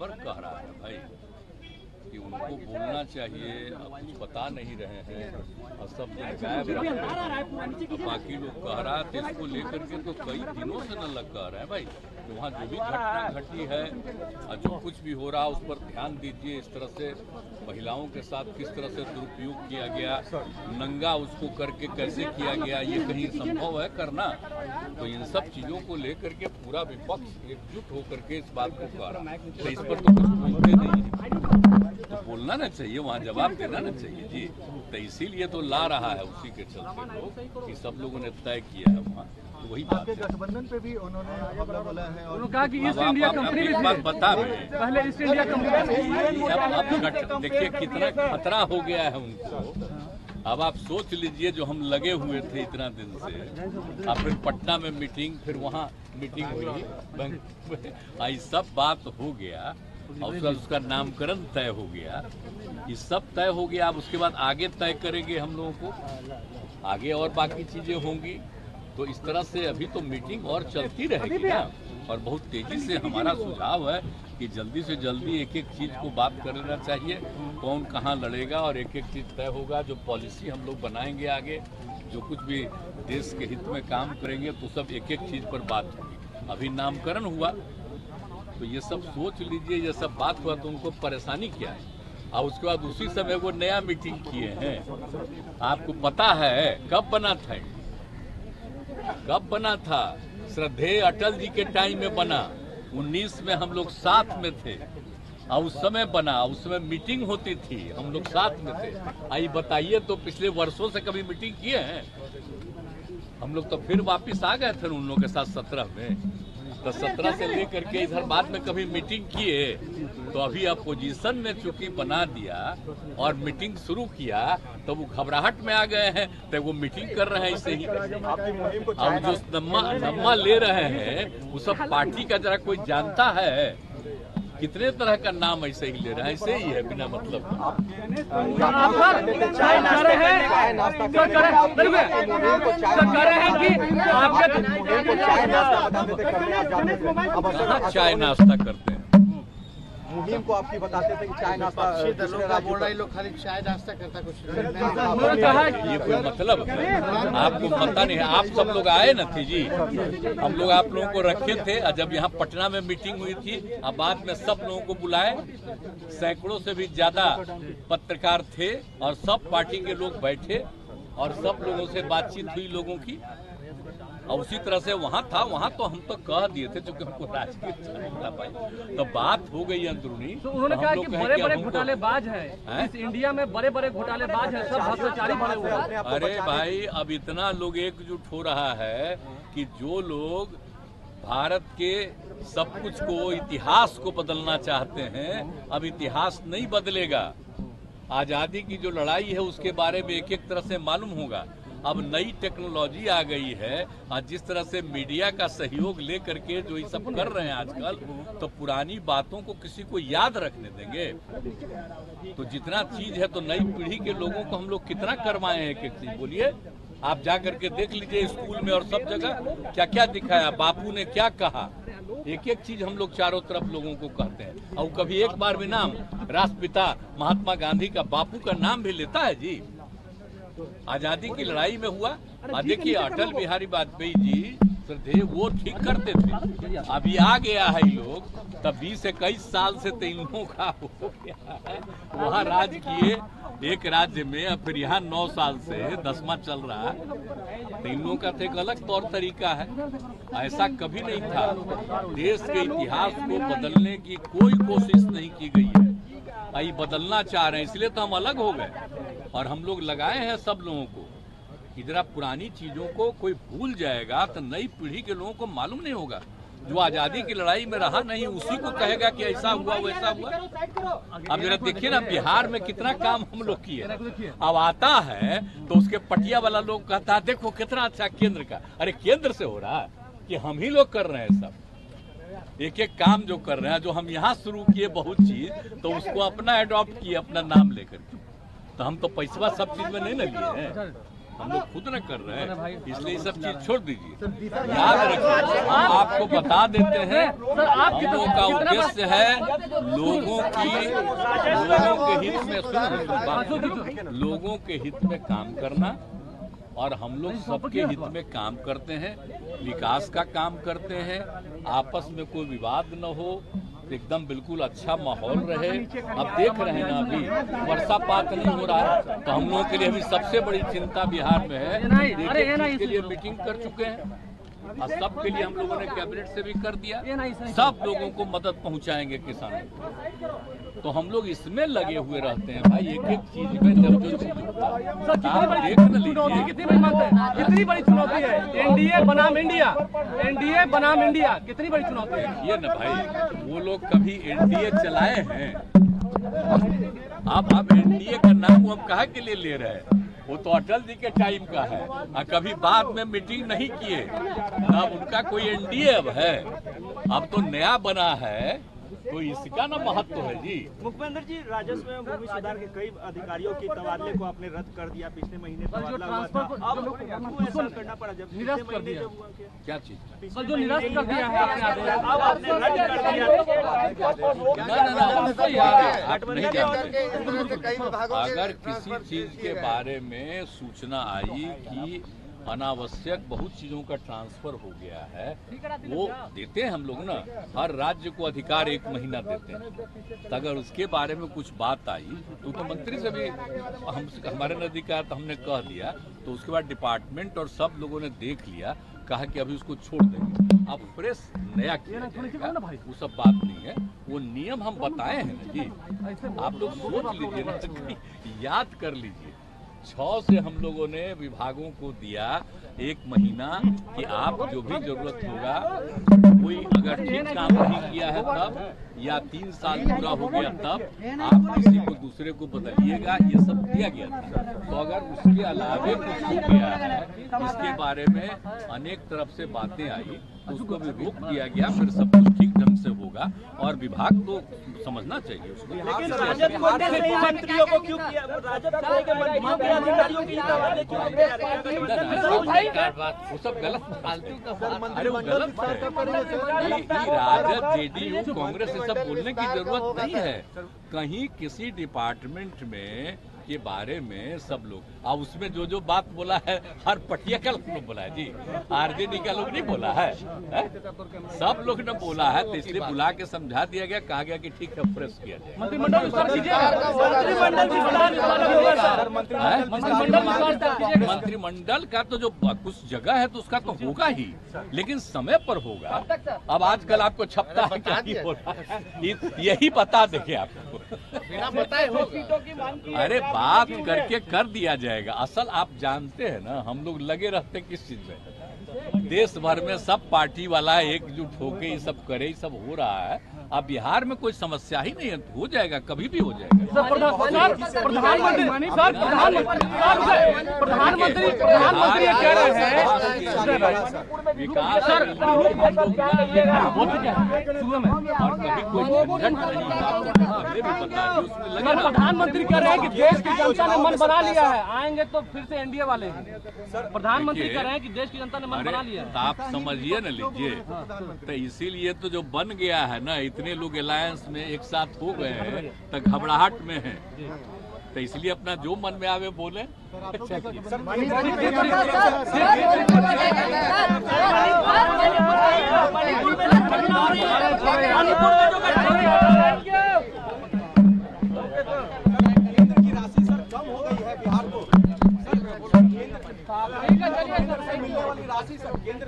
बराबर कह रहा है भाई कि उनको बोलना चाहिए, अब कुछ बता नहीं रहे हैं और सब गायब रहे हैं। बाकी लोग कह रहा है तो इसको लेकर के तो कई दिनों से न लग कह रहे हैं भाई कि वहाँ जो भी घटना घटी है और जो कुछ भी हो रहा है उस पर ध्यान दीजिए। इस तरह से महिलाओं के साथ किस तरह से दुरुपयोग किया गया, नंगा उसको करके कैसे किया गया, ये कहीं संभव है करना? तो इन सब चीज़ों को लेकर के पूरा विपक्ष एकजुट होकर के इस बात को कह रहा है, तो इस पर तो कुछ बोलते नहीं है, तो बोलना ना चाहिए, वहाँ जवाब देना ना चाहिए जी। तो इसीलिए तो ला रहा है उसी के चलते लोग कि सब लोगों ने तय किया है वहाँ, तो वही बात है। गठबंधन पे भी उन्होंने हमला बोला है और कहा कि ईस्ट इंडिया कंपनी एक बात बता पहले ईस्ट इंडिया कंपनी, देखिए कितना खतरा हो गया है उनको। अब आप सोच लीजिए जो हम लगे हुए थे इतना दिन से, अब फिर पटना में मीटिंग, फिर वहाँ मीटिंग हुई, आई सब बात हो गया और उसका नामकरण तय हो गया, ये सब तय हो गया। अब उसके बाद आगे तय करेंगे हम लोगों को, आगे और बाकी चीजें होंगी। तो इस तरह से अभी तो मीटिंग और चलती रहेगी ना, और बहुत तेजी से हमारा सुझाव है कि जल्दी से जल्दी एक एक चीज को बात कर लेना चाहिए, कौन कहाँ लड़ेगा और एक एक चीज तय होगा। जो पॉलिसी हम लोग बनाएंगे आगे, जो कुछ भी देश के हित में काम करेंगे, तो सब एक एक चीज पर बात होगी। अभी नामकरण हुआ तो ये सब सोच लीजिए, ये सब बात हुआ तो उनको परेशानी क्या है। और उसके बाद उसी समय वो नया मीटिंग किए हैं। आपको पता है कब बना था, कब बना था? श्रद्धेय अटल जी के टाइम में बना, 19 में हम लोग साथ में थे और उस समय बना, उस समय मीटिंग होती थी, हम लोग साथ में थे। आई बताइए तो पिछले वर्षों से कभी मीटिंग किए हैं हम लोग? तो फिर वापिस आ गए थे उन लोगों के साथ 17 में, तो 17 से लेकर के इधर बाद में कभी मीटिंग किए? तो अभी अपोजिशन में चूंकि बना दिया और मीटिंग शुरू किया तो वो घबराहट में आ गए हैं, तो वो मीटिंग कर रहे हैं ऐसे ही। अब जो नम्मा ले रहे हैं वो सब पार्टी का जरा कोई जानता है? कितने तरह का नाम ऐसे ही ले रहा है, ऐसे ही है बिना मतलब। चाय नाश्ता करते हैं, मुहिम को आपकी बताते थे कि चाय नाश्ता बोल रहे लोग खाली चाय नाश्ता करता कुछ ये कोई मतलब आपको पता नहीं है? आप सब लोग आए न थे जी, हम लोग आप लोगों को रखे थे। जब यहाँ पटना में मीटिंग हुई थी, अब बाद में सब लोगों को बुलाए, सैकड़ों से भी ज्यादा पत्रकार थे और सब पार्टी के लोग बैठे और सब लोगों से बातचीत हुई लोगों की। और उसी तरह से वहाँ था, वहाँ तो हम तो कह दिए थे क्योंकि हमको राजकीय तो बात हो गई अंदरूनी। तो उन्होंने कहा कि बड़े बड़े घोटालेबाज हैं इस इंडिया में, बड़े बड़े घोटालेबाज हैं, सब भ्रष्टाचारी भरे हुए हैं। अरे भाई अब इतना लोग एकजुट हो रहा है कि जो लोग भारत के सब कुछ को, इतिहास को बदलना चाहते हैं, अब इतिहास नहीं बदलेगा। आजादी की जो लड़ाई है उसके बारे में एक एक तरह से मालूम होगा। अब नई टेक्नोलॉजी आ गई है और जिस तरह से मीडिया का सहयोग लेकर के जो ये सब कर रहे हैं आजकल, तो पुरानी बातों को किसी को याद रखने देंगे? तो जितना चीज है तो नई पीढ़ी के लोगों को हम लोग कितना करवाए हैं एक एक चीज, बोलिए। आप जा करके देख लीजिए स्कूल में और सब जगह क्या क्या दिखाया, बापू ने क्या कहा, एक एक चीज हम लोग चारों तरफ लोगों को कहते हैं। और कभी एक बार भी नाम राष्ट्रपिता महात्मा गांधी का, बापू का नाम भी लेता है जी? आजादी की लड़ाई में हुआ। देखिए अटल बिहारी वाजपेयी जी श्रद्धेय वो ठीक करते थे, अभी आ गया है लोग, तब 20-21 साल से तो इन लोगों का हो गया है, वहाँ राज किए एक राज्य में, अब फिर यहाँ 9 साल से 10वां चल रहा है, तो इन लोगों का तो एक अलग तौर तरीका है। ऐसा कभी नहीं था, देश के इतिहास को बदलने की कोई कोशिश नहीं की गई है। आई बदलना चाह रहे हैं, इसलिए तो हम अलग हो गए और हम लोग लगाए हैं सब लोगों को। इधर आप पुरानी चीजों को कोई भूल जाएगा तो नई पीढ़ी के लोगों को मालूम नहीं होगा। जो आजादी की लड़ाई में रहा नहीं उसी को कहेगा कि ऐसा हुआ वैसा हुआ। अब जरा देखिए ना बिहार में कितना काम हम लोग किए, अब आता है तो उसके पटिया वाला लोग कहता है देखो कितना अच्छा केंद्र का। अरे केंद्र से हो रहा है कि हम ही लोग कर रहे हैं सब, एक एक काम जो कर रहे हैं, जो हम यहाँ शुरू किए बहुत चीज, तो उसको अपना एडॉप्ट किए अपना नाम लेकर के। तो हम तो पैसा सब चीज में नहीं ना लिए हैं, हम लोग खुद न कर रहे हैं, इसलिए ये सब चीज छोड़ दीजिए। याद रखिए, हम आपको बता देते हैं, हम लोगों का उद्देश्य है लोगों के हित में, लोगों के हित में काम करना, और हम लोग सबके हित में काम करते हैं, विकास का काम करते हैं, आपस में कोई विवाद न हो, एकदम बिल्कुल अच्छा माहौल रहे। अब देख रहे हैं ना, अभी वर्षापात नहीं हो रहा है, तो हम लोगों के लिए अभी सबसे बड़ी चिंता बिहार में है। इसके लिए मीटिंग कर चुके हैं और सबके लिए हम लोगों ने कैबिनेट से भी कर दिया, सब लोगों को मदद पहुंचाएंगे किसानों को। तो हम लोग इसमें लगे हुए रहते हैं भाई, एक एक चीज में जब जो चीज होता है आप देख न लीजिए। कितनी बड़ी चुनौती है एनडीए बनाम इंडिया, एनडीए बनाम इंडिया, कितनी बड़ी चुनौती है। देखिए न भाई, वो लोग कभी एनडीए चलाए हैं, अब एनडीए का नाम वो हम कहाँ के लिए ले रहे हैं, वो तो अटल जी के टाइम का है, और कभी बाद में मीटिंग नहीं किए, अब उनका कोई एनडीए अब है, अब तो नया बना है, तो इसका ना महत्व है जी। मुख्यमंत्री जी, राजस्व एवं भूमि सुधार के कई अधिकारियों की तबादले को आपने रद्द कर दिया, पिछले महीने तबादला हुआ था, अब ऐसा करना पड़ा जब निरस्त कर दिया। क्या चीज सर जो निरस्त कर दिया है आपने, अब आपने रद्द कर दिया। आप नहीं जानते, अगर किसी चीज के बारे में सूचना आई कि अनावश्यक बहुत चीजों का ट्रांसफर हो गया है, वो देते हैं हम लोग ना, हर राज्य को अधिकार 1 महीना देते हैं। तो अगर उसके बारे में कुछ बात आई तो मंत्री से भी हमारे नजदीक आया, तो हमने कह दिया, तो उसके बाद डिपार्टमेंट और सब लोगों ने देख लिया, कहा कि अभी उसको छोड़ देंगे, अब फ्रेश नया किया जाएगा, वो सब बात नहीं है, वो नियम हम बताए हैं ना जी, आप लोग सोच लीजिए ना, याद कर लीजिए। 6 से हम लोगों ने विभागों को दिया 1 महीना कि आप जो भी जरूरत होगा, कोई अगर ठीक काम नहीं किया है तब, या 3 साल पूरा हो गया तब आप किसी को दूसरे को बदलिएगा, ये सब दिया गया था। तो अगर उसके अलावे कुछ हो गया है, इसके बारे में अनेक तरफ से बातें आई, तो उसको भी रोक दिया गया, फिर सब कुछ ठीक ढंग से होगा, और विभाग तो समझना चाहिए उसको। लेकिन राजद कोटे से ही मंत्रियों को क्यों किया, राजद कोटे के मंत्रियों के अधिकारियों की तबादले क्यों किया जा रहा है? वो सब गलत फालतू का, अरे वो गलत है। राजद, जेडीयू, कांग्रेस ये सब बोलने की जरूरत नहीं है। कहीं किसी डिपार्टमेंट में के बारे में सब लोग, अब उसमें जो जो बात बोला है, हर पटिया का लोग बोला है जी, आरजेडी का लोग नहीं बोला है, सब लोग ने बोला है, तो इसलिए बुला के समझा दिया गया, कहा गया कि ठीक है, फ्रेश किया जाए। मंत्रिमंडल का तो जो कुछ जगह है तो उसका तो होगा ही, लेकिन समय पर होगा। अब आजकल आपको छपता है क्या ही हो रहा है, यही बता देंगे आपको, बिना बताए होगा। अरे बात करके कर दिया जाएगा। असल आप जानते हैं ना, हम लोग लगे रहते किस चीज में, देश भर में सब पार्टी वाला एकजुट होके ये सब करे, ये सब हो रहा है। अब बिहार में कोई समस्या ही नहीं है, हो जाएगा, कभी भी हो जाएगा। प्रधानमंत्री कह रहे हैं विकास, प्रधानमंत्री कह रहे हैं कि देश की जनता ने मन बना लिया है, आएंगे तो फिर से एनडीए वाले। प्रधानमंत्री कह रहे हैं कि देश की जनता ने मन बना लिया है। तो आप समझिए न लीजिए, तो इसीलिए तो जो बन गया है ना, इतने लोग अलायंस में एक साथ हो गए हैं, तो घबराहट में है, तो इसलिए अपना जो मन में आवे बोले। केंद्र की राशि सर कम हो गई है बिहार को, मिलने वाली राशि सर केंद्र